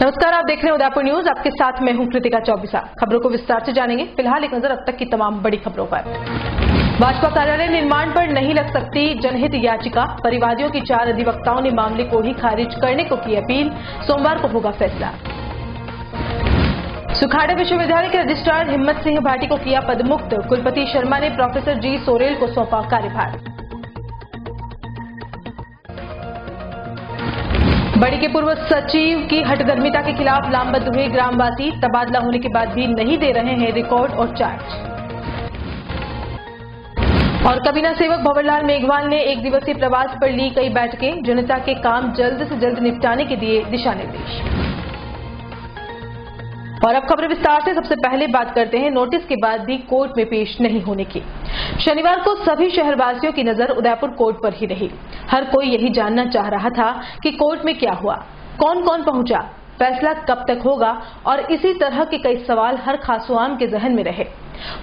नमस्कार, आप देख रहे हैं उदयपुर न्यूज। आपके साथ मैं हूं कृतिका चौबीसा। खबरों को विस्तार से जानेंगे। फिलहाल एक नजर अब तक की तमाम बड़ी खबरों पर। भाजपा कार्यालय निर्माण पर नहीं लग सकती जनहित याचिका। परिवादियों की 4 अधिवक्ताओं ने मामले को ही खारिज करने को की अपील। सोमवार को होगा फैसला। सुखाड़ा विश्वविद्यालय के रजिस्ट्रार हिम्मत सिंह भाटी को किया पदमुक्त। कुलपति शर्मा ने प्रोफेसर जी सोरेल को सौंपा कार्यभार। बड़ी के पूर्व सचिव की हठधर्मिता के खिलाफ लामबंद हुए ग्रामवासी। तबादला होने के बाद भी नहीं दे रहे हैं रिकॉर्ड और चार्ज। और कबीना सेवक भंवरलाल मेघवाल ने 1 दिवसीय प्रवास पर ली कई बैठकें। जनता के काम जल्द से जल्द निपटाने के दिए दिशा निर्देश। और अब खबर विस्तार से। सबसे पहले बात करते हैं नोटिस के बाद भी कोर्ट में पेश नहीं होने की। शनिवार को सभी शहरवासियों की नजर उदयपुर कोर्ट पर ही रही। हर कोई यही जानना चाह रहा था कि कोर्ट में क्या हुआ, कौन कौन पहुंचा, फैसला कब तक होगा, और इसी तरह के कई सवाल हर खासुआम के जहन में रहे।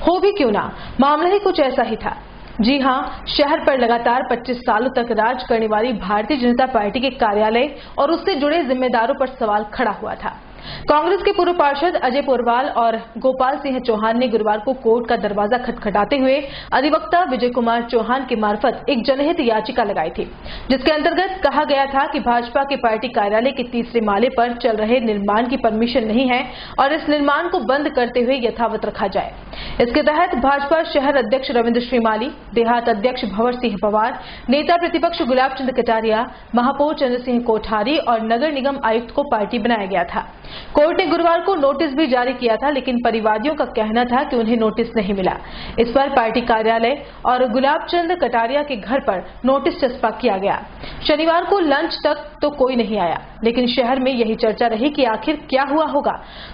हो भी क्यों ना, मामला ही कुछ ऐसा ही था। जी हां, शहर पर लगातार 25 सालों तक राज करने वाली भारतीय जनता पार्टी के कार्यालय और उससे जुड़े जिम्मेदारों पर सवाल खड़ा हुआ था। कांग्रेस के पूर्व पार्षद अजय पोरवाल और गोपाल सिंह चौहान ने गुरुवार को कोर्ट का दरवाजा खटखटाते हुए अधिवक्ता विजय कुमार चौहान के मार्फत एक जनहित याचिका लगाई थी, जिसके अंतर्गत कहा गया था कि भाजपा के पार्टी कार्यालय के 3रे माले पर चल रहे निर्माण की परमिशन नहीं है और इस निर्माण को बंद करते हुए यथावत रखा जाए। इसके तहत भाजपा शहर अध्यक्ष रविंद्र श्रीमाली, देहात अध्यक्ष भंवर सिंह पवार, नेता प्रतिपक्ष गुलाब चंद कटारिया, महापौर चंद्र सिंह कोठारी और नगर निगम आयुक्त को पार्टी बनाया गया था। कोर्ट ने गुरुवार को नोटिस भी जारी किया था, लेकिन परिवादियों का कहना था कि उन्हें नोटिस नहीं मिला। इस पर पार्टी कार्यालय और गुलाब चंद कटारिया के घर पर नोटिस चस्पा किया गया। शनिवार को लंच तक तो कोई नहीं आया, लेकिन शहर में यही चर्चा रही कि आखिर क्या हुआ होगा।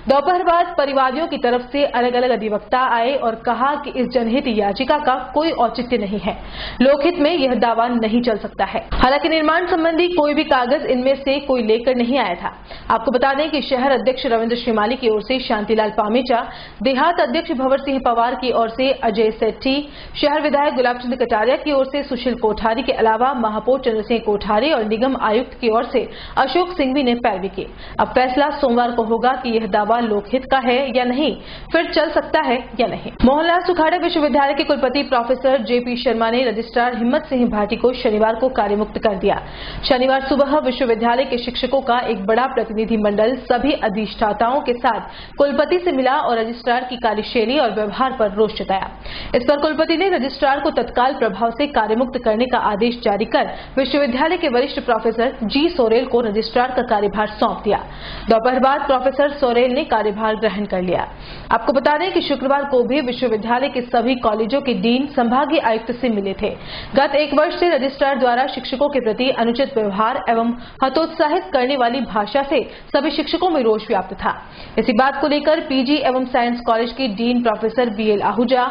दोपहर बाद परिवादियों की तरफ से अलग अलग अधिवक्ता आए और कहा कि इस जनहित याचिका का कोई औचित्य नहीं है, लोकहित में यह दावा नहीं चल सकता है। हालांकि निर्माण संबंधी कोई भी कागज इनमें से कोई लेकर नहीं आया था। आपको बता दें कि शहर अध्यक्ष रविंद्र श्रीमाली की ओर से शांतिलाल पामेचा, देहात अध्यक्ष भंवर सिंह पवार की ओर से अजय सेठी, शहर विधायक गुलाब चंद कटारिया की ओर से सुशील कोठारी के अलावा महापौर चंद्र सिंह कोठारी और निगम आयुक्त की ओर से अशोक सिंघवी ने पैरवी की। अब फैसला सोमवार को होगा कि यह दावा लोकहित का है या नहीं, फिर चल सकता है या नहीं। मोहनलाल सुखाड़ा विश्वविद्यालय के कुलपति प्रोफेसर जेपी शर्मा ने रजिस्ट्रार हिम्मत सिंह भाटी को शनिवार को कार्यमुक्त कर दिया। शनिवार सुबह विश्वविद्यालय के शिक्षकों का एक बड़ा प्रतिनिधिमंडल सभी अधिष्ठाताओं के साथ कुलपति से मिला और रजिस्ट्रार की कार्यशैली और व्यवहार पर रोष जताया। इस पर कुलपति ने रजिस्ट्रार को तत्काल प्रभाव से कार्यमुक्त करने का आदेश जारी कर विश्वविद्यालय के वरिष्ठ प्रोफेसर जी सोरेल को रजिस्ट्रार का कार्यभार सौंप दिया। दोपहर बाद प्रोफेसर सोरेल ने कार्यभार ग्रहण कर लिया। आपको बता दें कि शुक्रवार को भी विश्वविद्यालय के सभी कॉलेजों के डीन संभागीय आयुक्त से मिले थे। गत 1 वर्ष से रजिस्ट्रार द्वारा शिक्षकों के प्रति अनुचित व्यवहार एवं हतोत्साहित करने वाली भाषा से सभी शिक्षकों में रोष व्याप्त था। इसी बात को लेकर पीजी एवं साइंस कॉलेज की dean professor BL Ahuja,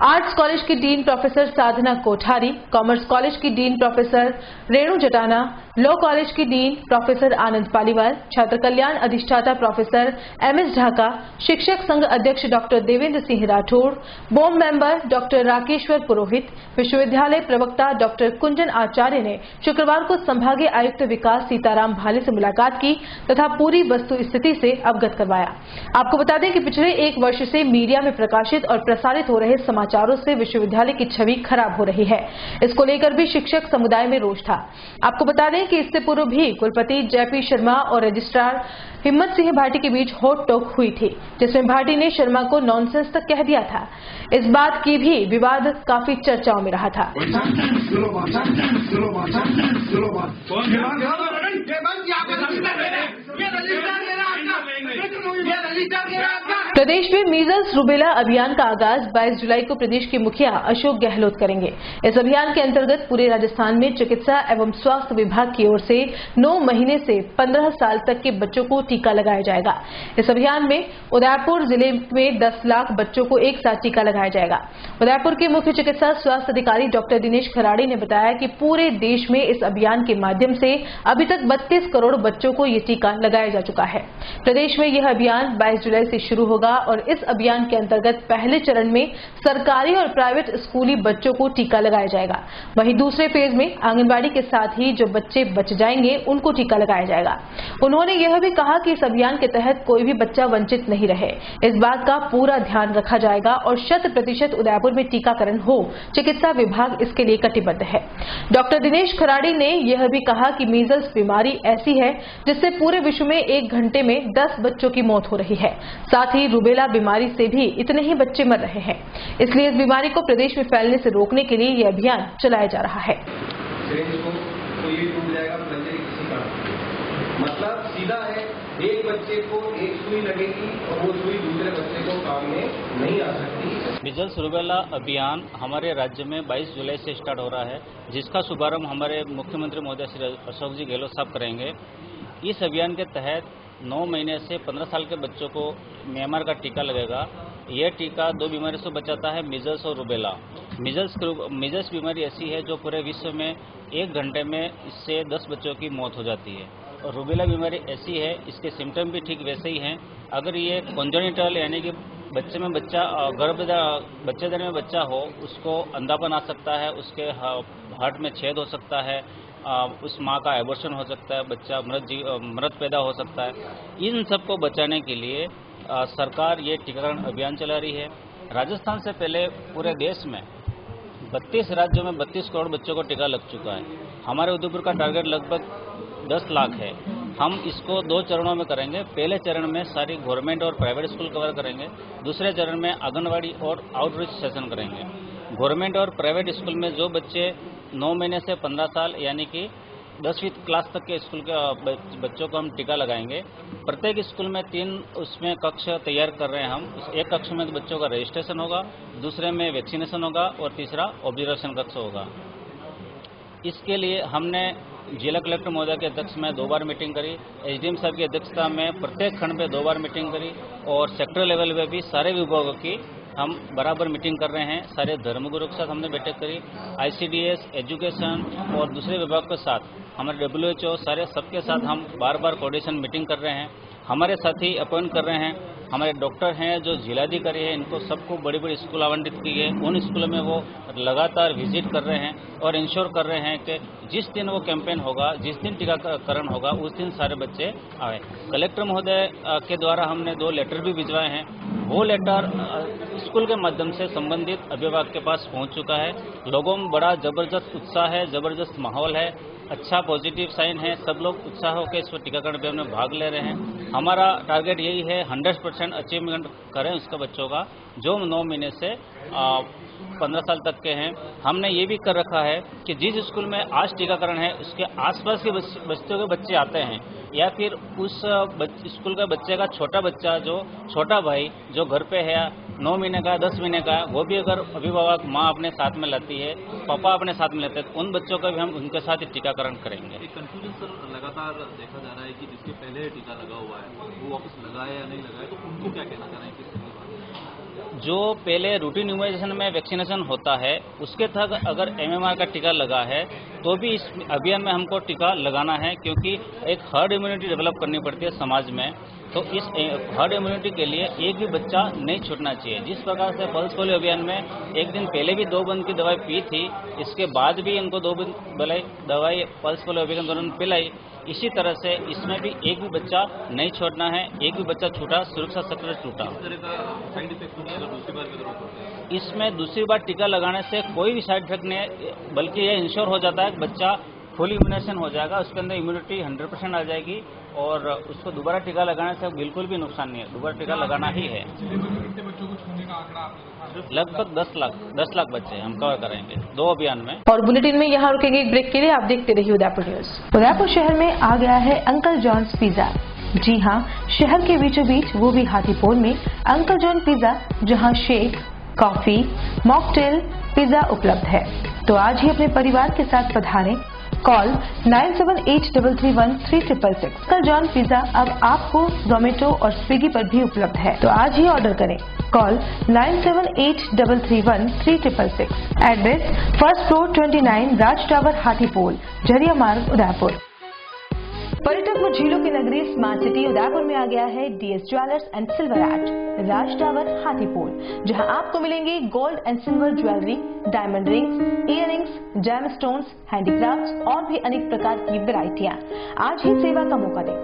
arts college की dean professor Sadhana Kothari, commerce college की dean professor Renu Jatana, law college की डीन प्रोफेसर आनंद पालीवाल, छात्र कल्याण अधिष्ठाता प्रोफेसर एमएस ढाका, शिक्षक संघ अध्यक्ष doctor Devendra Singh Rathore, board member doctor Rakeshwar Purohit, विश्वविद्यालय प्रवक्ता डॉक्टर कुंजन आचार्य ने शुक्रवार को संभागीय आयुक्त विकास सीताराम भाले से मुलाकात की तथा पूरी वस्तु स्थिति से अवगत करवाया। आपको बता दें कि पिछले 1 वर्ष से मीडिया में प्रकाशित और प्रसारित हो रहे समाचारों से विश्वविद्यालय की छवि खराब हो रही है। इसको लेकर भी शिक्षक समुदाय में रोष था। आपको बता दें कि इससे पूर्व भी कुलपति जेपी शर्मा और रजिस्ट्रार हिम्मत सिंह भाटी के बीच होट टोक हुई थी, जिसमें भाटी ने शर्मा को नॉनसेंस तक कह दिया था। इस बात की भी विवाद काफी चर्चाओं में रहा था। प्रदेश में मीजल्स रूबेला अभियान का आगाज 22 जुलाई को प्रदेश के मुखिया अशोक गहलोत करेंगे। इस अभियान के अंतर्गत पूरे राजस्थान में चिकित्सा एवं स्वास्थ्य विभाग की ओर से 9 महीने से 15 साल तक के बच्चों को टीका लगाया जाएगा। इस अभियान में उदयपुर जिले में 10 लाख बच्चों को एक साथ टीका लगाया जाएगा। उदयपुर के मुख्य चिकित्सा स्वास्थ्य अधिकारी डॉक्टर दिनेश खराड़ी ने बताया कि पूरे देश में इस अभियान के माध्यम से अभी तक 32 करोड़ बच्चों को ये टीका लगाया जा चुका है। प्रदेश में यह अभियान 22 जुलाई से शुरू होगा होगा और इस अभियान के अंतर्गत पहले चरण में सरकारी और प्राइवेट स्कूली बच्चों को टीका लगाया जाएगा। वहीं दूसरे फेज में आंगनबाड़ी के साथ ही जो बच्चे बच जाएंगे उनको टीका लगाया जाएगा। उन्होंने यह भी कहा कि इस अभियान के तहत कोई भी बच्चा वंचित नहीं रहे, इस बात का पूरा ध्यान रखा जाएगा और 100% उदयपुर में टीकाकरण हो। चिकित्सा विभाग इसके लिए कटिबद्ध है। डॉक्टर दिनेश खराड़ी ने यह भी कहा कि मीजल्स बीमारी ऐसी है जिससे पूरे विश्व में 1 घंटे में 10 बच्चों की मौत हो रही है। साथ ही रूबेला बीमारी से भी इतने ही बच्चे मर रहे हैं। इसलिए इस बीमारी को प्रदेश में फैलने से रोकने के लिए यह अभियान चलाया जा रहा है। मतलब सीधा है, एक बच्चे को एक सुई लगेगी और वो सुई दूसरे बच्चे को काम में नहीं आ सकती। मीजल्स रूबेला अभियान हमारे राज्य में 22 जुलाई से स्टार्ट हो रहा है, जिसका शुभारंभ हमारे मुख्यमंत्री महोदय श्री अशोक जी गहलोत साहब करेंगे। इस अभियान के तहत 9 महीने से 15 साल के बच्चों को MMR का टीका लगेगा। यह टीका 2 बीमारी से बचाता है, मीजल्स और रूबेला। मीजल्स बीमारी ऐसी है जो पूरे विश्व में 1 घंटे में इससे 10 बच्चों की मौत हो जाती है। और रूबेला बीमारी ऐसी है, इसके सिम्टम भी ठीक वैसे ही हैं। अगर ये कॉन्जेनिटल यानी कि बच्चे में बच्चा बच्चेदानी में बच्चा हो, उसको अंधापन आ सकता है, उसके हार्ट में छेद हो सकता है, उस माँ का एबॉर्शन हो सकता है, बच्चा मृत पैदा हो सकता है। इन सबको बचाने के लिए सरकार ये टीकाकरण अभियान चला रही है। राजस्थान से पहले पूरे देश में 32 राज्यों में 32 करोड़ बच्चों को टीका लग चुका है। हमारे उदयपुर का टारगेट लगभग 10 लाख है। हम इसको 2 चरणों में करेंगे। पहले चरण में सारी गवर्नमेंट और प्राइवेट स्कूल कवर करेंगे। दूसरे चरण में आंगनबाड़ी और आउटरीच सेशन करेंगे। गवर्नमेंट और प्राइवेट स्कूल में जो बच्चे 9 महीने से 15 साल यानी कि 10वीं क्लास तक के स्कूल के बच्चों को हम टीका लगाएंगे। प्रत्येक स्कूल में 3 उसमें कक्ष तैयार कर रहे हैं हम। एक कक्ष में बच्चों का रजिस्ट्रेशन होगा, दूसरे में वैक्सीनेशन होगा और तीसरा ऑब्जर्वेशन कक्ष होगा। इसके लिए हमने जिला कलेक्टर महोदय के अध्यक्ष में 2 बार मीटिंग करी, SDM साहब की अध्यक्षता में प्रत्येक खंड पे 2 बार मीटिंग करी और सेक्टर लेवल पे भी सारे विभागों की हम बराबर मीटिंग कर रहे हैं। सारे धर्मगुरु के साथ हमने बैठक करी, ICDS, एजुकेशन और दूसरे विभाग के साथ, हमारे WHO सारे सबके साथ हम बार-बार कोऑर्डिनेशन मीटिंग कर रहे हैं। हमारे साथी अपॉइंट कर रहे हैं, हमारे डॉक्टर हैं जो जिलाधिकारी हैं, इनको सबको बड़ी-बड़ी स्कूल आवंटित की है। उन स्कूलों में वो लगातार विजिट कर रहे हैं और इंश्योर कर रहे हैं कि जिस दिन वो कैंपेन होगा, जिस दिन टीकाकरण होगा, उस दिन सारे बच्चे आए। कलेक्टर महोदय के द्वारा हमने 2 लेटर भी भिजवाए हैं। वो लेटर स्कूल के माध्यम से संबंधित अभिभावक के पास पहुंच चुका है। लोगों में बड़ा जबरदस्त उत्साह है, जबरदस्त माहौल है, अच्छा पॉजिटिव साइन है। सब लोग उत्साह होकर इस टीकाकरण अभियान में भाग ले रहे हैं। हमारा टारगेट यही है 100% अचीवमेंट करें उसका बच्चों का, जो 9 महीने से 15 साल तक के हैं। हमने ये भी कर रखा है कि जिस स्कूल में आज टीकाकरण है उसके आसपास के बच्चों के बच्चे आते हैं या फिर उस स्कूल का बच्चे का छोटा बच्चा, जो छोटा भाई जो घर पे है 9 महीने का 10 महीने का, वो भी अगर अभिभावक माँ अपने साथ में लाती है, पापा अपने साथ में लेते हैं, तो उन बच्चों का भी हम उनके साथ ही टीकाकरण करेंगे। एक कंफ्यूजन सर लगातार देखा जा रहा है कि जिसके पहले टीका लगा हुआ है वो वापस लगाए या नहीं लगाए, तो उनको क्या कहना चाह रहे हैं? जो पहले रूटीन इम्यूनाइजेशन में वैक्सीनेशन होता है उसके तहत अगर MMR का टीका लगा है तो भी इस अभियान में हमको टीका लगाना है, क्योंकि एक हर्ड इम्यूनिटी डेवलप करनी पड़ती है समाज में। तो इस हर्ड इम्यूनिटी के लिए एक भी बच्चा नहीं छूटना चाहिए। जिस प्रकार से पल्स पोलियो अभियान में एक दिन पहले भी 2 बूंद की दवाई पी थी, इसके बाद भी इनको 2 बूंद दवाई पल्स पोलियो अभियान के दौरान पिलाई, इसी तरह से इसमें भी एक भी बच्चा नहीं छोड़ना है। एक भी बच्चा छूटा, सुरक्षा सेक्टर टूटा। इसमें दूसरी बार टीका लगाने से कोई भी साइड इफेक्ट नहीं है, बल्कि ये इंश्योर हो जाता है कि बच्चा फुल इम्यूनेशन हो जाएगा, उसके अंदर इम्यूनिटी 100% आ जाएगी और उसको दोबारा टीका लगाने से बिल्कुल भी नुकसान नहीं है। दोबारा टीका लगाना ही है। लगभग 10 लाख बच्चे हम कवर करेंगे 2 अभियान में। और बुलेटिन में यहाँ रुकेंगे एक ब्रेक के लिए। आप देखते रहिए उदयपुर न्यूज। उदयपुर शहर में आ गया है अंकल जॉन्स पिज्जा। जी हाँ, शहर के बीचों बीच, वो भी हाथीपोल में अंकल जॉन पिज्जा, जहाँ शेक, कॉफी, मॉकटेल, पिज्जा उपलब्ध है। तो आज ही अपने परिवार के साथ पधारें। कॉल 9783313666। अंकल जॉन पिज्जा अब आपको जोमेटो और स्विगी पर भी उपलब्ध है, तो आज ही ऑर्डर करें। कॉल 9783313666। एड्रेस फर्स्ट फ्लोर 29 राज टावर हाथीपोल, झरिया मार्ग, उदयपुर। पर्यटक व झीलों की नगरी स्मार्ट सिटी उदयपुर में आ गया है DS jewellers and silver art Raj tower Hathipol, जहां आपको मिलेंगे gold and silver jewellery, diamond rings, earrings, gem stones, handicrafts और भी अनेक प्रकार की वैरायटियां। आज ही सेवा का मौका दें।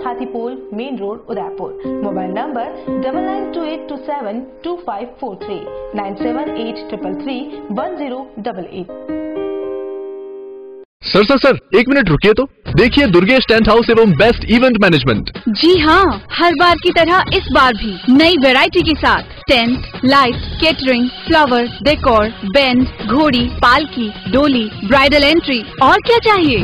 Hathipol main road Udaipur. Mobile number 9928272543 9783331088। Sir एक मिनट रुकिए तो देखिए दुर्गेश टेंट हाउस एवं बेस्ट इवेंट मैनेजमेंट। जी हाँ, हर बार की तरह इस बार भी नई वैरायटी के साथ tent, light, catering, flower, decor, band, घोड़ी, पालकी, डोली, ब्राइडल एंट्री और क्या चाहिए।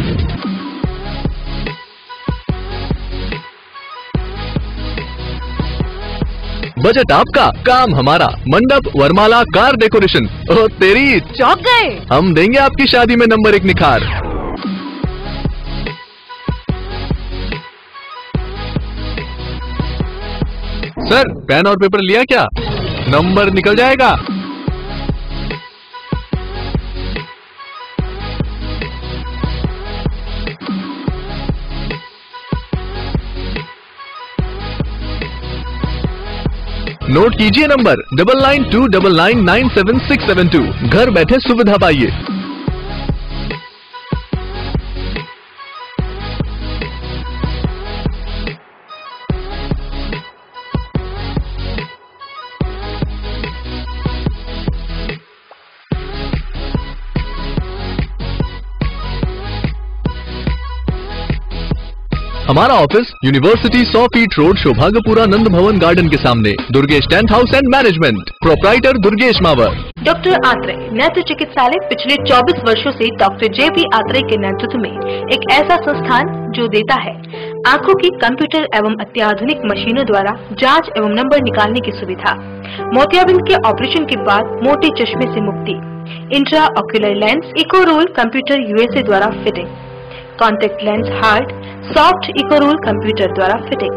बजट आपका, काम हमारा। मंडप, वरमाला, कार डेकोरेशन, ओ तेरी चौंक गए। हम देंगे आपकी शादी में नंबर 1 निखार। सर पेन और पेपर लिया क्या? नंबर निकल जाएगा। नोट कीजिए नंबर 9929999672। घर बैठे सुविधा पाइए। हमारा ऑफिस यूनिवर्सिटी 100 फीट रोड, सौभाग्यपुरा नंद भवन गार्डन के सामने। Durgesh tent house and management, proprietor Durgesh Mawar. Doctor Atreya नेत्र चिकित्सालय पिछले 24 वर्षों से डॉक्टर JP आत्रेय के नेतृत्व में एक ऐसा संस्थान जो देता है आंखों की कंप्यूटर एवं अत्याधुनिक मशीनों द्वारा जांच एवं नंबर निकालने की सुविधा, मोतियाबिंद के ऑपरेशन के बाद मोटे चश्मे से मुक्ति, intra ocular lens, eco roll computer USA द्वारा फिटिंग, contact lens hard, soft eco roll computer द्वारा फिटिंग,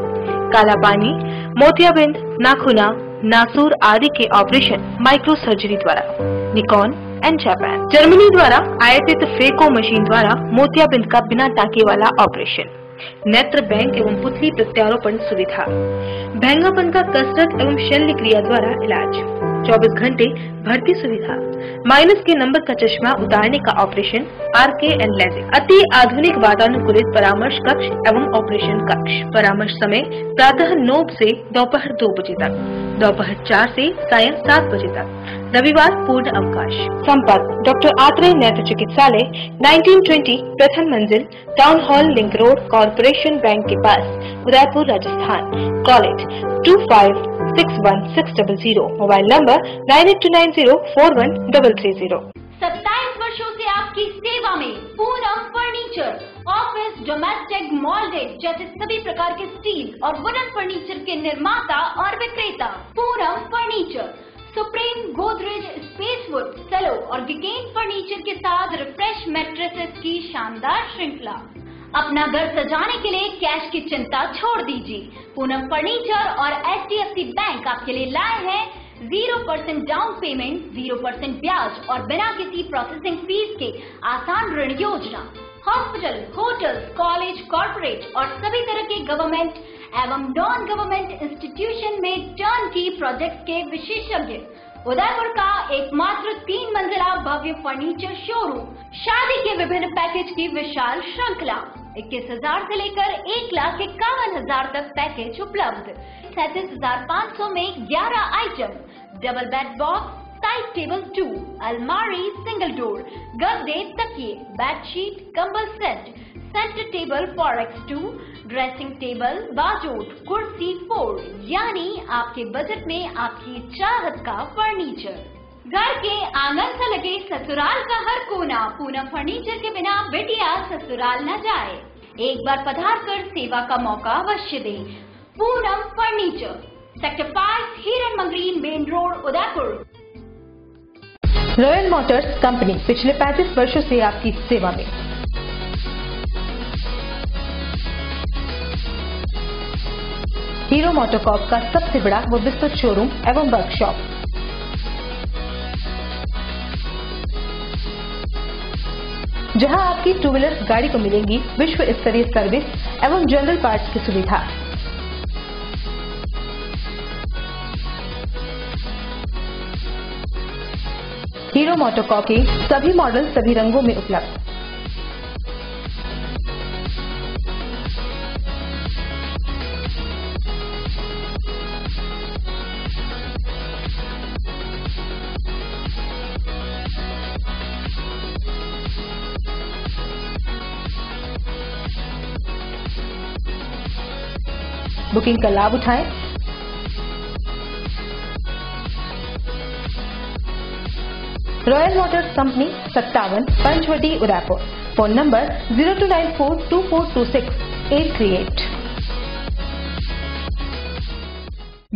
काला पानी, मोतियाबिंद, नाखूना, नासूर आदि के ऑपरेशन माइक्रो सर्जरी द्वारा, निकॉन एंड जापान, जर्मनी द्वारा आयातित फेको मशीन द्वारा मोतियाबिंद का बिना टाँके वाला ऑपरेशन, नेत्र बैंक एवं पुतली प्रत्यारोपण सुविधा, भैंगापन का कसरत एवं शल्य क्रिया द्वारा इलाज, 24 घंटे भर्ती सुविधा, माइनस के नंबर का चश्मा उतारने का ऑपरेशन, RK एंड लेजिक, अति आधुनिक वातानुकूलित परामर्श कक्ष एवं ऑपरेशन कक्ष। परामर्श समय प्रातः 9 से दोपहर 2 बजे तक, दोपहर 4 से सायं 7 बजे तक, रविवार पूर्ण अवकाश। संपर्क डॉक्टर आत्रेय नेत्र चिकित्सालय 1920 प्रथम मंजिल, town hall, link road, corporation bank के पास, Udaipur Rajasthan. Call it 256160। Mobile number 9829041330। 27 वर्षों से आपकी सेवा में Poonam furniture, office, domestic, moulded जैसे सभी प्रकार के स्टील और वुडन फर्नीचर के निर्माता और विक्रेता। Poonam furniture Supreme, Godrej, Spacewood, Cello और गिगेन फर्नीचर के साथ रिफ्रेश मैट्रेसेस की शानदार श्रृंखला। अपना घर सजाने के लिए कैश की चिंता छोड़ दीजिए। पूनम फर्नीचर और HDFC बैंक आपके लिए लाए हैं 0% डाउन पेमेंट, 0% ब्याज और बिना किसी प्रोसेसिंग फीस के आसान ऋण योजना। हॉस्पिटल, होटल्स, कॉलेज, कॉर्पोरेट और सभी तरह के गवर्नमेंट एवं नॉन गवर्नमेंट इंस्टीट्यूशन में टर्न की प्रोजेक्ट के विशेषज्ञ। उदयपुर का एकमात्र 3 मंजिला भव्य फर्नीचर शोरूम। शादी के विभिन्न पैकेज की विशाल श्रृंखला। 21,000 से लेकर 1,51,000 तक पैकेज उपलब्ध। 37,500 में 11 item, double bed box, side table 2, अलमारी, सिंगल डोर, गद्दे, तकिए, बेडशीट, कंबल set, centre table 4x2, dressing table, बाजोट, कुर्सी 4, यानी आपके बजट में आपकी चाहत का फर्नीचर। घर के आंगन से लगे ससुराल का हर कोना। पूनम फर्नीचर के बिना बिटिया ससुराल न जाए। एक बार पधार कर सेवा का मौका अवश्य दें। Poonam furniture, sector 5, Hiran Magri, main road, Udaipur. Royal motors company पिछले 35 वर्षों से आपकी सेवा में। हीरो मोटोकॉर्प का सबसे बड़ा व विस्तृत शोरूम एवं वर्कशॉप। जहां आपकी टू व्हीलर गाड़ी को मिलेंगी विश्व स्तरीय सर्विस एवं जनरल पार्ट्स की सुविधा। हीरो मोटोकॉर्प के सभी मॉडल सभी रंगों में उपलब्ध। बुकिंग का लाभ उठाएं। Royal motors company 57 Panchavati Udaipur. Phone number 02942426-838।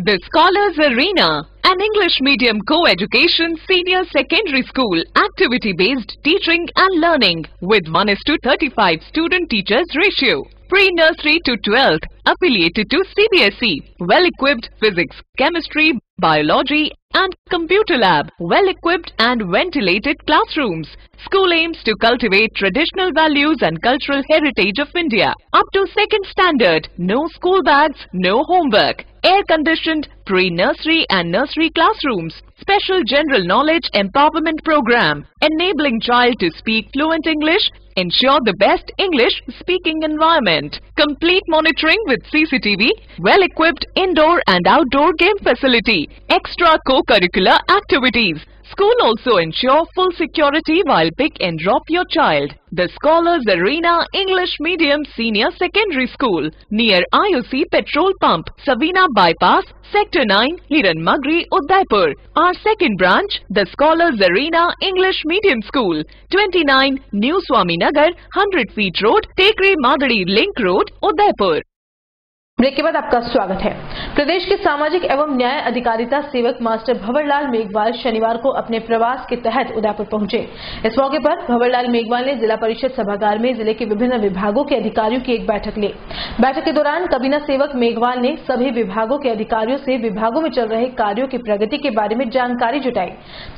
The Scholars Arena, an English medium co-education senior secondary school, activity-based teaching and learning with 1:35 student-teachers ratio. Pre-nursery to 12th, affiliated to CBSE. Well-equipped physics, chemistry, biology and computer lab. Well-equipped and ventilated classrooms. School aims to cultivate traditional values and cultural heritage of India. Up to 2nd standard, no school bags, no homework. Air-conditioned pre-nursery and nursery classrooms. Special general knowledge empowerment program, enabling child to speak fluent English. Ensure the best English speaking environment. Complete monitoring with CCTV. Well-equipped indoor and outdoor game facility. Extra co-curricular activities. School also ensure full security while pick and drop your child. The Scholars Arena English Medium Senior Secondary School near IOC Petrol Pump, Savina Bypass, Sector 9, Hiran Magri, Udaipur. Our second branch, the Scholars Arena English Medium School, 29 New Swami Nagar, 100 Feet Road, Tekri Madadi Link Road, Udaipur. Break के बाद आपका स्वागत है। प्रदेश के सामाजिक एवं न्याय अधिकारिता सेवक मास्टर भंवरलाल मेघवाल शनिवार को अपने प्रवास के तहत उदयपुर पहुंचे। इस मौके पर भंवरलाल मेघवाल ने जिला परिषद सभागार में जिले के विभिन्न विभागों के अधिकारियों की एक बैठक ली। बैठक के दौरान कबीना सेवक मेघवाल ने सभी विभागों के अधिकारियों से विभागों में चल रहे कार्यों की प्रगति के बारे में जानकारी जुटाई।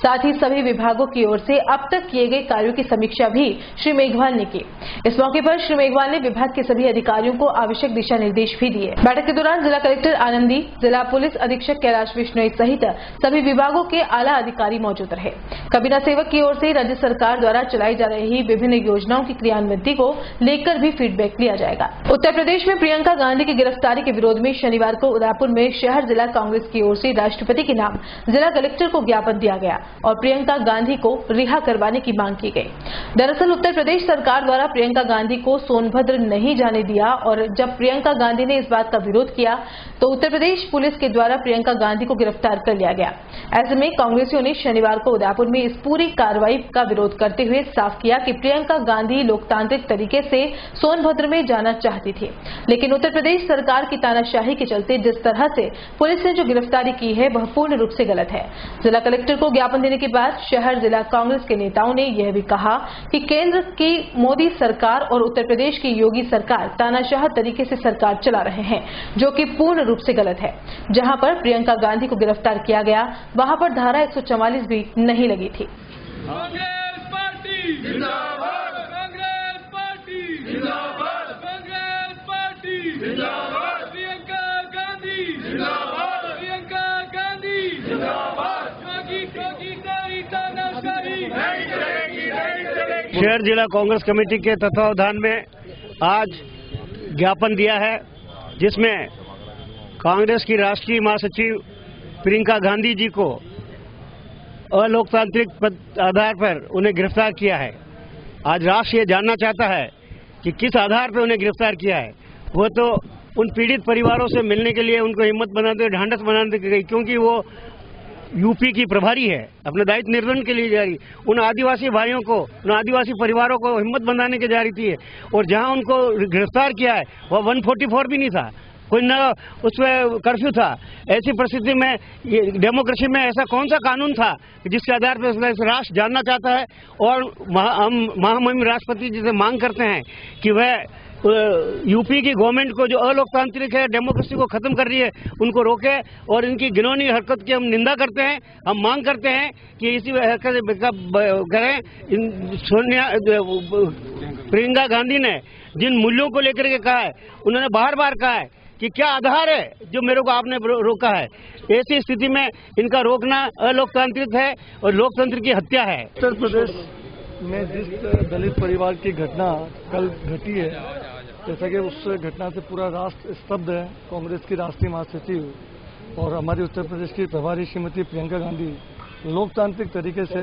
साथ ही सभी विभागों की ओर से अब तक किए गए कार्यों की समीक्षा भी श्री मेघवाल ने की। इस मौके पर श्री मेघवाल ने विभाग के सभी अधिकारियों को आवश्यक दिशा निर्देश भी दिए। बैठक के दौरान जिला कलेक्टर आनंदी, जिला पुलिस अधीक्षक कैलाश बिश्नोई सहित सभी विभागों के आला अधिकारी मौजूद रहे। कबीना सेवक की ओर से राज्य सरकार द्वारा चलाई जा रही विभिन्न योजनाओं की क्रियान्विति को लेकर भी फीडबैक लिया जाएगा। उत्तर प्रदेश में प्रियंका गांधी की गिरफ्तारी के विरोध में शनिवार को उदयपुर में शहर जिला कांग्रेस की ओर से राष्ट्रपति के नाम जिला कलेक्टर को ज्ञापन दिया गया और प्रियंका गांधी को रिहा करवाने की मांग की गई। दरअसल उत्तर प्रदेश सरकार द्वारा प्रियंका गांधी को सोनभद्र नहीं जाने दिया और जब प्रियंका गांधी ने इस बात का विरोध किया तो उत्तर प्रदेश पुलिस के द्वारा प्रियंका गांधी को गिरफ्तार कर लिया गया। ऐसे में कांग्रेसियों ने शनिवार को उदयपुर में इस पूरी कार्रवाई का विरोध करते हुए साफ किया कि प्रियंका गांधी लोकतांत्रिक तरीके से सोनभद्र में जाना चाहती थी, लेकिन उत्तर प्रदेश सरकार की तानाशाही के चलते जिस तरह से पुलिस ने जो गिरफ्तारी की है वह पूर्ण रूप से गलत है। जिला कलेक्टर को ज्ञापन देने के बाद शहर जिला कांग्रेस के नेताओं ने यह भी कहा कि केंद्र की मोदी सरकार और उत्तर प्रदेश की योगी सरकार तानाशाह तरीके से सरकार चला रहे हैं, जो कि पूर्ण रूप से गलत है। जहां पर प्रियंका गांधी को गिरफ्तार किया गया वहां पर धारा 144 भी नहीं लगी थी। कांग्रेस पार्टी जिंदाबाद, कांग्रेस पार्टी जिंदाबाद, कांग्रेस पार्टी जिंदाबाद, प्रियंका गांधी जिंदाबाद, प्रियंका गांधी जिंदाबाद, योगी कोई तानाशाही नहीं चलेगी, नहीं चलेगी। शहर जिला कांग्रेस कमेटी के तत्वावधान में आज ज्ञापन दिया है, जिसमें कांग्रेस की राष्ट्रीय महासचिव प्रियंका गांधी जी को अलोकतांत्रिक आधार पर उन्हें गिरफ्तार किया है। आज राष्ट्र ये जानना चाहता है कि किस आधार पर उन्हें गिरफ्तार किया है। वो तो उन पीड़ित परिवारों से मिलने के लिए उनको हिम्मत बनाते, ढांढस बनाने गई, क्योंकि वो यूपी की प्रभारी है, अपने दायित्व निर्वहन के लिए जा रही। उन आदिवासी भाइयों को, उन आदिवासी परिवारों को हिम्मत बनाने के जा रही थी, और जहां उनको गिरफ्तार किया है वह 144 भी नहीं था, कोई न उसमें कर्फ्यू था। ऐसी परिस्थिति में डेमोक्रेसी में ऐसा कौन सा कानून था जिसके आधार पर राष्ट्र जानना चाहता है और हम महामहिम राष्ट्रपति जी से मांग करते हैं कि वह यूपी की गवर्नमेंट को जो अलोकतांत्रिक है, डेमोक्रेसी को खत्म कर रही है, उनको रोके और इनकी घिनौनी हरकत की हम निंदा करते हैं। हम मांग करते हैं कि इसी हरकत करें। सोनिया प्रियंका गांधी ने जिन मूल्यों को लेकर के कहा है, उन्होंने बार बार कहा है कि क्या आधार है जो मेरे को आपने रोका है। ऐसी स्थिति में इनका रोकना अलोकतांत्रिक है और लोकतंत्र की हत्या है। उत्तर प्रदेश में जिस दलित परिवार की घटना कल घटी है, जैसा कि उस घटना से पूरा राष्ट्र स्तब्ध है। कांग्रेस की राष्ट्रीय महासचिव और हमारी उत्तर प्रदेश की प्रभारी श्रीमती प्रियंका गांधी लोकतांत्रिक तरीके से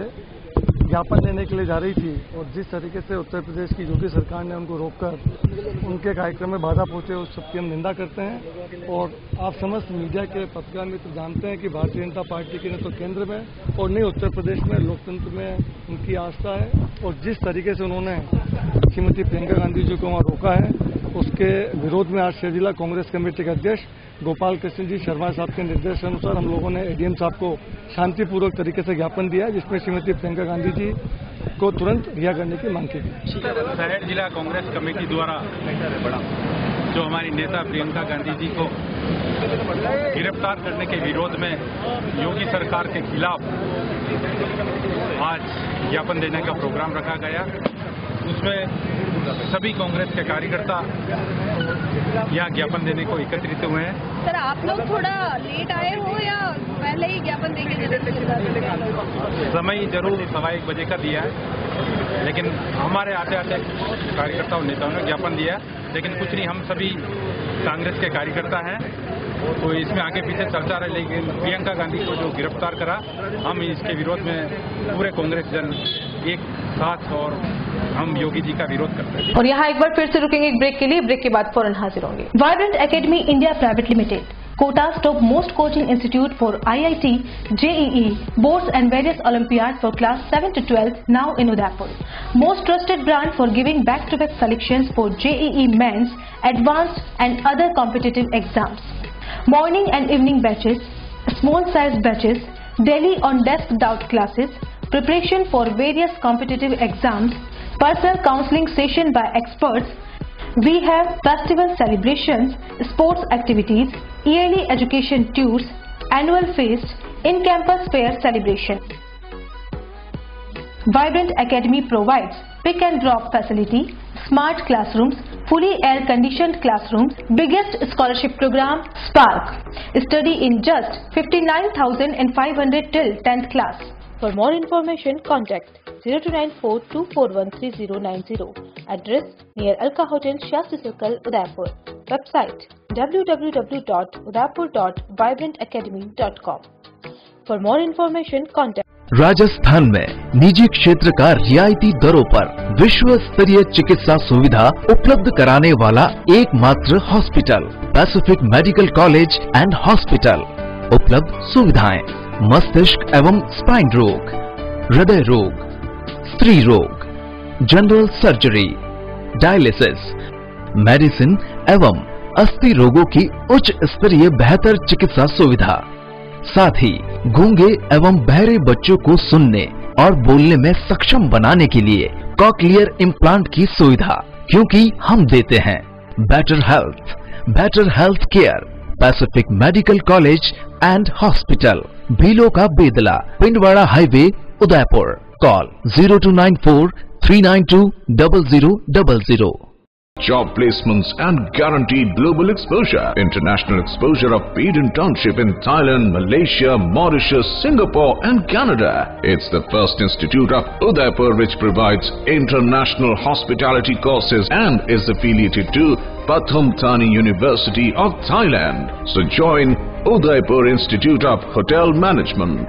ज्ञापन देने के लिए जा रही थी और जिस तरीके से उत्तर प्रदेश की योगी सरकार ने उनको रोककर उनके कार्यक्रम में बाधा पहुंचे, उस सबकी हम निंदा करते हैं। और आप समस्त मीडिया के पत्रकार मित्र जानते हैं कि भारतीय जनता पार्टी की न तो केंद्र में और न उत्तर प्रदेश में लोकतंत्र में उनकी आस्था है और जिस तरीके से उन्होंने श्रीमती प्रियंका गांधी जी को वहाँ रोका है, उसके विरोध में आज शेर जिला कांग्रेस कमेटी के अध्यक्ष गोपाल कृष्ण जी शर्मा साहब के निर्देश अनुसार हम लोगों ने एडीएम साहब को शांतिपूर्वक तरीके से ज्ञापन दिया, जिसमें श्रीमती प्रियंका गांधी जी को तुरंत रिहा करने की मांग की गई। शहर जिला कांग्रेस कमेटी द्वारा जो हमारी नेता प्रियंका गांधी जी को गिरफ्तार करने के विरोध में योगी सरकार के खिलाफ आज ज्ञापन देने का प्रोग्राम रखा गया। उसमें सभी कांग्रेस के कार्यकर्ता यहाँ ज्ञापन देने को एकत्रित हुए हैं। सर, आप लोग थोड़ा लेट आए हो या पहले ही ज्ञापन देंगे? समय जरूर 1:15 बजे का दिया है, लेकिन हमारे आते आते कार्यकर्ताओं नेताओं ने ज्ञापन दिया, लेकिन कुछ नहीं, हम सभी कांग्रेस के कार्यकर्ता हैं, तो इसमें आगे पीछे चर्चा रहे। लेकिन प्रियंका गांधी को जो गिरफ्तार करा, हम इसके विरोध में पूरे कांग्रेस जन एक साथ और हम योगी जी का विरोध करते हैं। और यहाँ एक बार फिर से रुकेंगे एक ब्रेक के लिए। ब्रेक के बाद फौरन हाजिर होंगे। Vibrant academy India private limited, Kota's top most coaching institute for IIT, JEE, boards and various Olympiads for class 7 to 12 now in Udaipur. Most trusted brand for giving back-to-back selections for JEE men's, advanced and other competitive exams. Morning and evening batches, small size batches, daily on-desk doubt classes, preparation for various competitive exams, personal counseling session by experts. We have festival celebrations, sports activities, yearly education tours, annual feast, in-campus fair celebration. Vibrant Academy provides pick and drop facility, smart classrooms, fully air-conditioned classrooms, biggest scholarship program, Spark. Study in just 59,500 till 10th class. For more information, contact 0294241390. Address near Alka Hotel, Shastri Circle, Udaipur. Website www.udaipur.vibrantacademy.com. For more information, contact. Rajasthan में निजी क्षेत्र का रियायती दरों पर विश्व स्तरीय चिकित्सा सुविधा उपलब्ध कराने वाला एकमात्र hospital Pacific medical college and hospital. उपलब्ध सुविधाएं: मस्तिष्क एवं स्पाइन रोग, हृदय रोग, स्त्री रोग, जनरल सर्जरी, डायलिसिस, मेडिसिन एवं अस्थि रोगों की उच्च स्तरीय बेहतर चिकित्सा सुविधा। साथ ही गूंगे एवं बहरे बच्चों को सुनने और बोलने में सक्षम बनाने के लिए कॉक्लियर इम्प्लांट की सुविधा, क्योंकि हम देते हैं better health care. Pacific medical college and hospital, Bhilon का Bedla, Pindwara highway, Udaipur. Call 0294392000. Job placements and guaranteed global exposure. International exposure of paid internship in Thailand, Malaysia, Mauritius, Singapore and Canada. It's the first institute of Udaipur which provides international hospitality courses and is affiliated to Pathum Thani University of Thailand. So join Udaipur Institute of Hotel Management.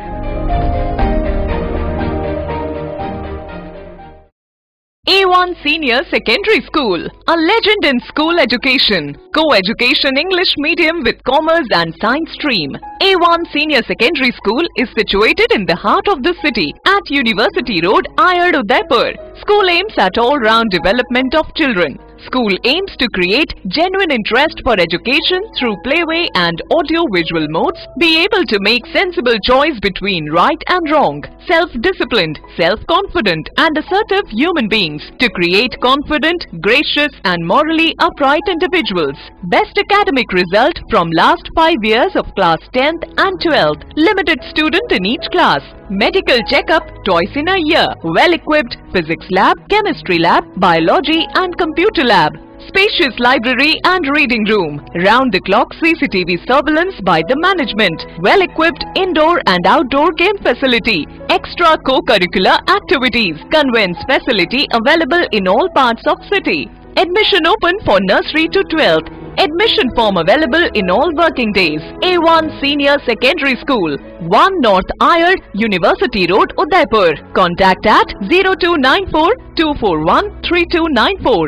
A1 Senior Secondary School, a legend in school education. Co-education English medium with commerce and science stream. A1 Senior Secondary School is situated in the heart of the city at University Road, Ayad, Udaipur. School aims at all-round development of children. School aims to create genuine interest for education through playway and audio-visual modes, be able to make sensible choice between right and wrong, self-disciplined, self-confident and assertive human beings to create confident, gracious and morally upright individuals. Best academic result from last 5 years of class 10th and 12th. Limited student in each class. Medical checkup twice in a year. Well-equipped physics lab, chemistry lab, biology and computer lab. Spacious library and reading room. Round-the-clock CCTV surveillance by the management. Well-equipped indoor and outdoor game facility. Extra co-curricular activities. Convents facility available in all parts of city. Admission open for nursery to 12th. Admission form available in all working days. A1 Senior Secondary School, 1 North Ayer, University Road, Udaipur. Contact at 0294 241 3294.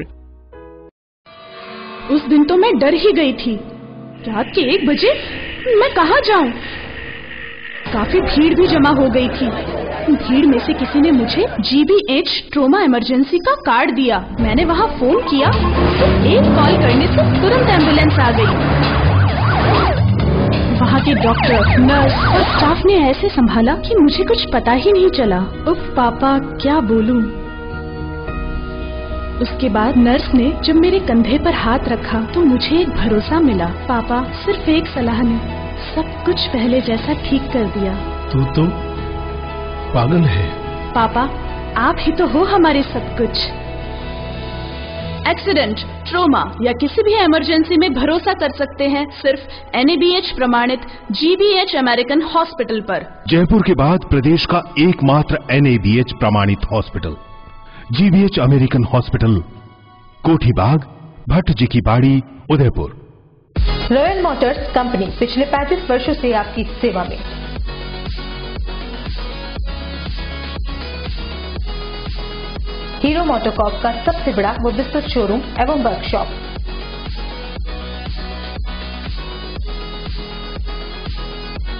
उस दिन तो मैं डर ही गई थी। रात के 1 बजे मैं कहाँ जाऊँ? काफी भीड़ भी जमा हो गई थी। भीड़ में से किसी ने मुझे GBH ट्रोमा इमरजेंसी का कार्ड दिया। मैंने वहाँ फोन किया तो एक कॉल करने से तुरंत एम्बुलेंस आ गई। वहाँ के डॉक्टर, नर्स और स्टाफ ने ऐसे संभाला कि मुझे कुछ पता ही नहीं चला। उफ पापा, क्या बोलूं। उसके बाद नर्स ने जब मेरे कंधे पर हाथ रखा तो मुझे एक भरोसा मिला। पापा, सिर्फ एक सलाह ने सब कुछ पहले जैसा ठीक कर दिया। तू तो पागल है। पापा, आप ही तो हो हमारे सब कुछ। एक्सीडेंट, ट्रोमा या किसी भी इमरजेंसी में भरोसा कर सकते हैं सिर्फ NABH प्रमाणित GBH अमेरिकन हॉस्पिटल पर। जयपुर के बाद प्रदेश का एकमात्र NABH प्रमाणित हॉस्पिटल GBH अमेरिकन हॉस्पिटल, कोठी बाग, भट्ट जी की बाड़ी, उदयपुर। रॉयल मोटर्स कंपनी पिछले 35 वर्षों से आपकी सेवा में। हीरो मोटोकॉर्प का सबसे बड़ा व विस्तृत शोरूम एवं वर्कशॉप।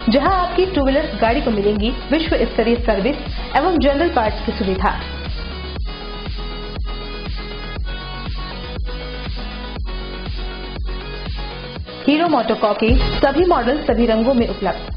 जहां आपकी 2 व्हीलर गाड़ी को मिलेंगी विश्व स्तरीय सर्विस एवं जनरल पार्ट्स की सुविधा। हीरो मोटोकॉर्प के सभी मॉडल सभी रंगों में उपलब्ध।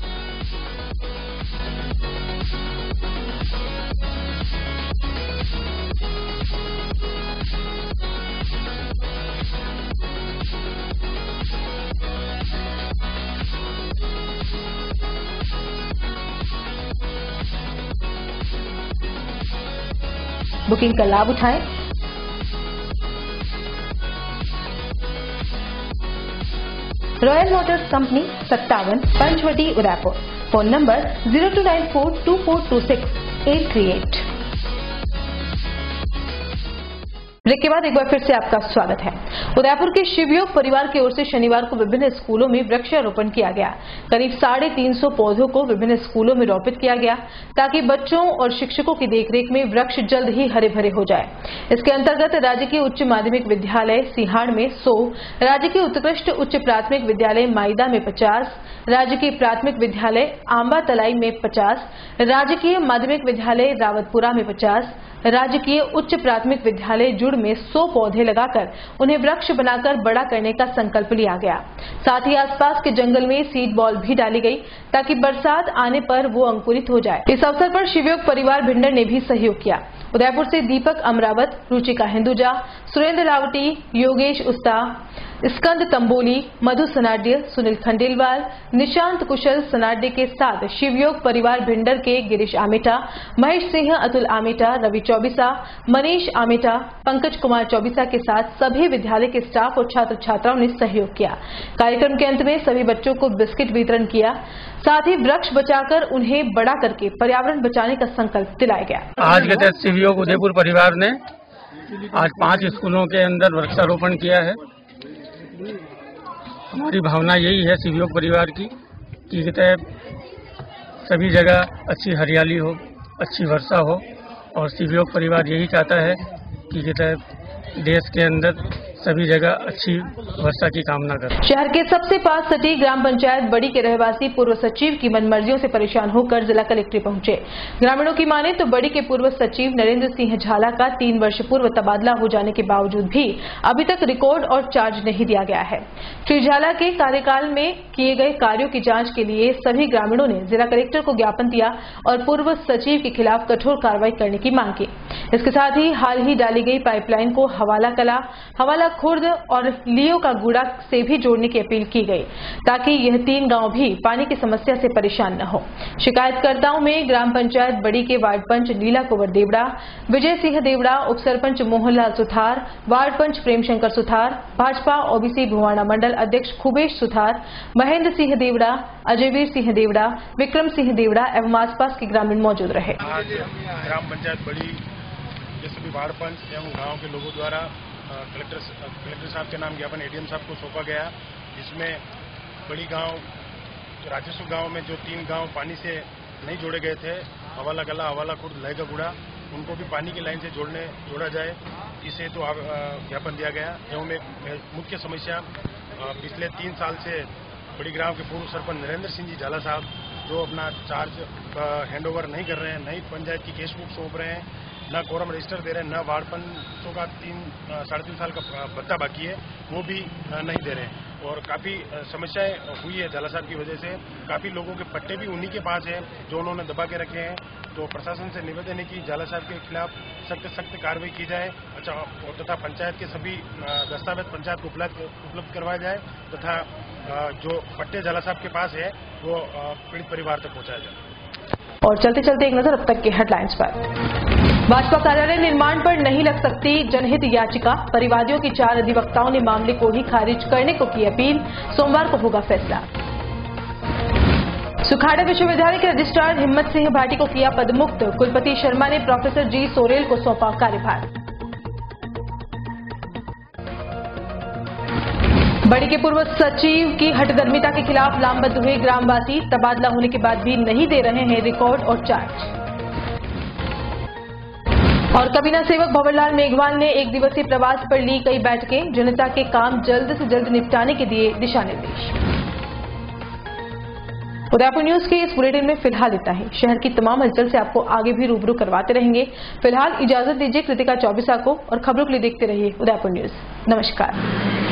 बुकिंग का लाभ उठाएं। Royal motors company 57 Panchavati Udaipur. Phone number 02942426 break के बाद एक बार फिर से आपका स्वागत है। उदयपुर के शिवयोग परिवार की ओर से शनिवार को विभिन्न स्कूलों में वृक्षारोपण किया गया। करीब 350 पौधों को विभिन्न स्कूलों में रोपित किया गया ताकि बच्चों और शिक्षकों की देखरेख में वृक्ष जल्द ही हरे भरे हो जाए। इसके अंतर्गत राजकीय उच्च माध्यमिक विद्यालय सिहाड़ में 100, राजकीय उत्कृष्ट उच्च प्राथमिक विद्यालय माईदा में 50, राजकीय प्राथमिक विद्यालय आंबा तलाई में 50, राजकीय माध्यमिक विद्यालय रावतपुरा में 50, राजकीय उच्च प्राथमिक विद्यालय जुड़ में 100 पौधे लगाकर उन्हें वृक्ष बनाकर बड़ा करने का संकल्प लिया गया। साथ ही आसपास के जंगल में सीड बॉल भी डाली गई ताकि बरसात आने पर वो अंकुरित हो जाए। इस अवसर पर शिवयोग परिवार भिंडर ने भी सहयोग किया। उदयपुर से दीपक अमरावत, रुचिका हिंदुजा, सुरेंद्र रावटी, योगेश उस्ता, स्कंद तंबोली, मधु सनाड्य, सुनील खंडेलवाल, निशांत कुशल सनाड्य के साथ शिवयोग परिवार भिंडर के गिरीश आमेटा, महेश सिंह, अतुल आमेटा, रवि चौबीसा, मनीष आमेटा, पंकज कुमार चौबीसा के साथ सभी विद्यालय के स्टाफ और छात्र छात्राओं ने सहयोग किया। कार्यक्रम के अंत में सभी बच्चों को बिस्किट वितरण किया। साथ ही वृक्ष बचाकर उन्हें बड़ा करके पर्यावरण बचाने का संकल्प दिलाया गया। आज के तहत शिवयोग उदयपुर परिवार ने आज 5 स्कूलों के अंदर वृक्षारोपण किया है। हमारी भावना यही है शिवयोग परिवार की कि सभी जगह अच्छी हरियाली हो, अच्छी वर्षा हो और शिवयोग परिवार यही चाहता है कि देश के अंदर सभी जगह अच्छी व्यवस्था की कामना करते। शहर के सबसे पास सटी ग्राम पंचायत बड़ी के रहवासी पूर्व सचिव की मनमर्जियों से परेशान होकर जिला कलेक्ट्रेट पहुंचे। ग्रामीणों की माने तो बड़ी के पूर्व सचिव नरेंद्र सिंह झाला का 3 वर्ष पूर्व तबादला हो जाने के बावजूद भी अभी तक रिकॉर्ड और चार्ज नहीं दिया गया है। श्री झाला के कार्यकाल में किए गए कार्यों की जांच के लिए सभी ग्रामीणों ने जिला कलेक्टर को ज्ञापन दिया और पूर्व सचिव के खिलाफ कठोर कार्रवाई करने की मांग की। इसके साथ ही हाल ही डाली गई पाइपलाइन को हवाला कला, हवाला खुर्द और लियो का गुड़ा से भी जोड़ने की अपील की गई ताकि यह 3 गांव भी पानी की समस्या से परेशान न हो। शिकायतकर्ताओं में ग्राम पंचायत बड़ी के वार्ड पंच लीला कुंवर देवड़ा, विजय सिंह देवड़ा, उप सरपंच मोहनलाल सुथार, वार्ड पंच प्रेमशंकर सुथार, भाजपा ओबीसी भुवाना मंडल अध्यक्ष खुबेश सुथार, महेंद्र सिंह देवड़ा, अजयवीर सिंह देवड़ा, विक्रम सिंह देवड़ा एवं आसपास के ग्रामीण मौजूद रहे। आज ग्राम पंचायत बड़ी के सभी वार्ड पंच एवं गाँव के लोगों द्वारा कलेक्टर साहब के नाम ज्ञापन एडीएम साहब को सौंपा गया, जिसमें बड़ी गांव राजस्व गांव में जो 3 गांव पानी से नहीं जोड़े गए थे, हवाला कला, हवाला खुर्द, लय का गुड़ा, उनको भी पानी की लाइन से जोड़ा जाए, इसे तो ज्ञापन दिया गया। एवं एक मुख्य समस्या पिछले 3 साल से बड़ी ग्राम के पूर्व सरपंच नरेंद्र सिंह जी झाला साहब जो अपना चार्ज हैंडओवर नहीं कर रहे हैं, नई पंचायत की केस बुक सौंप रहे हैं, न कोरम रजिस्टर दे रहे हैं, न वार्ड पंचों का 3-3.5 साल का भत्ता बाकी है वो भी नहीं दे रहे हैं। और काफ़ी समस्याएं हुई है झाला साहब की वजह से। काफ़ी लोगों के पट्टे भी उन्हीं के पास है जो उन्होंने दबा के रखे हैं। तो प्रशासन से निवेदन है कि झाला साहब के खिलाफ सख्त कार्रवाई की जाए तथा पंचायत के सभी दस्तावेज पंचायत को उपलब्ध करवाया जाए तथा जो पट्टे झाला साहब के पास है वो पीड़ित परिवार तक पहुँचाया जाए। और चलते चलते एक नजर अब तक के हेडलाइंस पर। भाजपा कार्यालय निर्माण पर नहीं लग सकती जनहित याचिका, परिवादियों की 4 अधिवक्ताओं ने मामले को ही खारिज करने को की अपील, सोमवार को होगा फैसला। सुखाड़ा विश्वविद्यालय के रजिस्ट्रार हिम्मत सिंह भाटी को किया पदमुक्त, कुलपति शर्मा ने प्रोफेसर जी सोरेल को सौंपा कार्यभार। बड़ी के पूर्व सचिव की हठधर्मिता के खिलाफ लामबंद हुए ग्रामवासी, तबादला होने के बाद भी नहीं दे रहे हैं रिकॉर्ड और चार्ज। और कबीना सेवक भंवरलाल मेघवाल ने 1 दिवसीय प्रवास पर ली कई बैठकें, जनता के काम जल्द से जल्द निपटाने के दिए दिशा निर्देश। उदयपुर न्यूज के इस बुलेटिन में फिलहाल इतना ही। शहर की तमाम हलचल से आपको आगे भी रूबरू करवाते रहेंगे। फिलहाल इजाजत दीजिए कृतिका चौबीसा को और खबरों के लिए देखते रहिए उदयपुर न्यूज। नमस्कार।